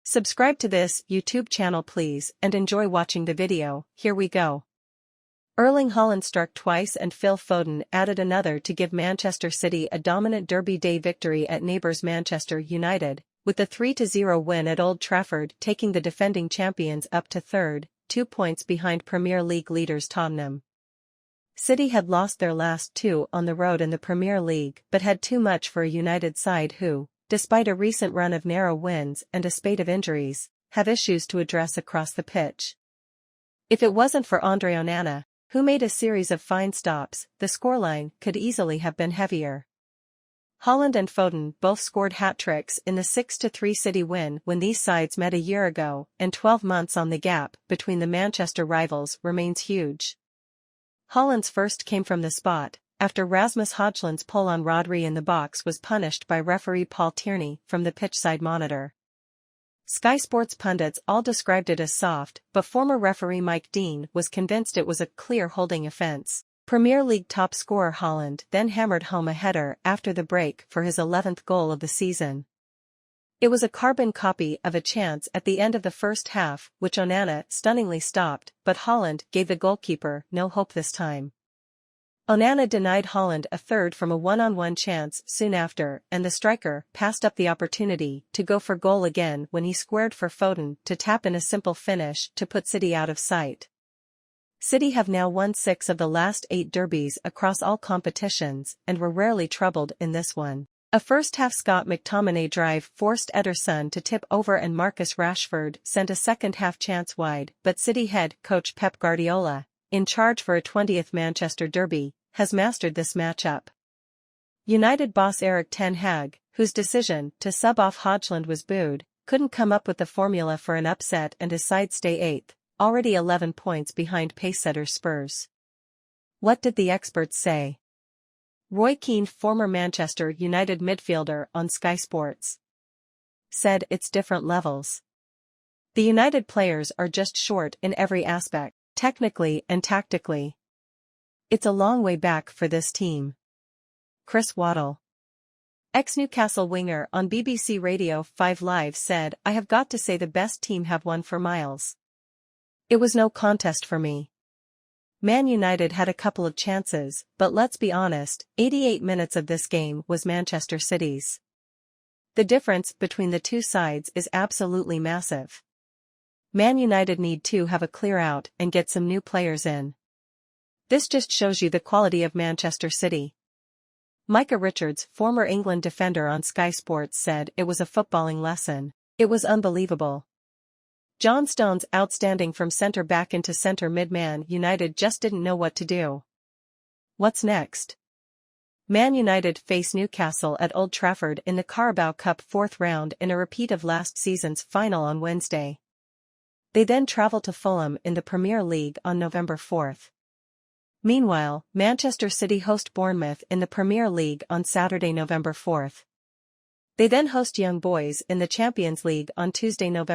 Subscribe to this YouTube channel please and enjoy watching the video. Here we go. Erling Haaland struck twice and Phil Foden added another to give Manchester City a dominant Derby Day victory at neighbours Manchester United, with the 3-0 win at Old Trafford taking the defending champions up to third, 2 points behind Premier League leaders Tottenham. City had lost their last two on the road in the Premier League but had too much for a United side who, despite a recent run of narrow wins and a spate of injuries, have issues to address across the pitch. If it wasn't for Andre Onana, who made a series of fine stops, the scoreline could easily have been heavier. Haaland and Foden both scored hat-tricks in the 6-3 City win when these sides met a year ago, and 12 months on the gap between the Manchester rivals remains huge. Haaland's first came from the spot, after Rasmus Højlund's pull on Rodri in the box was punished by referee Paul Tierney from the pitchside monitor. Sky Sports pundits all described it as soft, but former referee Mike Dean was convinced it was a clear holding offence. Premier League top scorer Haaland then hammered home a header after the break for his 11th goal of the season. It was a carbon copy of a chance at the end of the first half which Onana stunningly stopped, but Haaland gave the goalkeeper no hope this time. Onana denied Haaland a third from a one-on-one chance soon after, and the striker passed up the opportunity to go for goal again when he squared for Foden to tap in a simple finish to put City out of sight. City have now won 6 of the last 8 derbies across all competitions and were rarely troubled in this one. A first-half Scott McTominay drive forced Ederson to tip over and Marcus Rashford sent a second-half chance wide, but City head coach Pep Guardiola, in charge for a 20th Manchester derby, has mastered this matchup. United boss Erik ten Hag, whose decision to sub off Højlund was booed, couldn't come up with the formula for an upset and his side stay 8th, already 11 points behind pace-setter Spurs. What did the experts say? Roy Keane, former Manchester United midfielder on Sky Sports, said it's different levels. The United players are just short in every aspect, technically and tactically. It's a long way back for this team. Chris Waddle, ex-Newcastle winger on BBC Radio 5 Live said, I have got to say the best team have won for miles. It was no contest for me. Man United had a couple of chances, but let's be honest, 88 minutes of this game was Manchester City's. The difference between the two sides is absolutely massive. Man United need to have a clear out and get some new players in. This just shows you the quality of Manchester City. Micah Richards, former England defender on Sky Sports, said it was a footballing lesson. It was unbelievable. John Stones outstanding from centre-back into centre-mid. Man United just didn't know what to do. What's next? Man United face Newcastle at Old Trafford in the Carabao Cup 4th round in a repeat of last season's final on Wednesday. They then travel to Fulham in the Premier League on November 4th. Meanwhile, Manchester City host Bournemouth in the Premier League on Saturday, November 4th. They then host Young Boys in the Champions League on Tuesday, November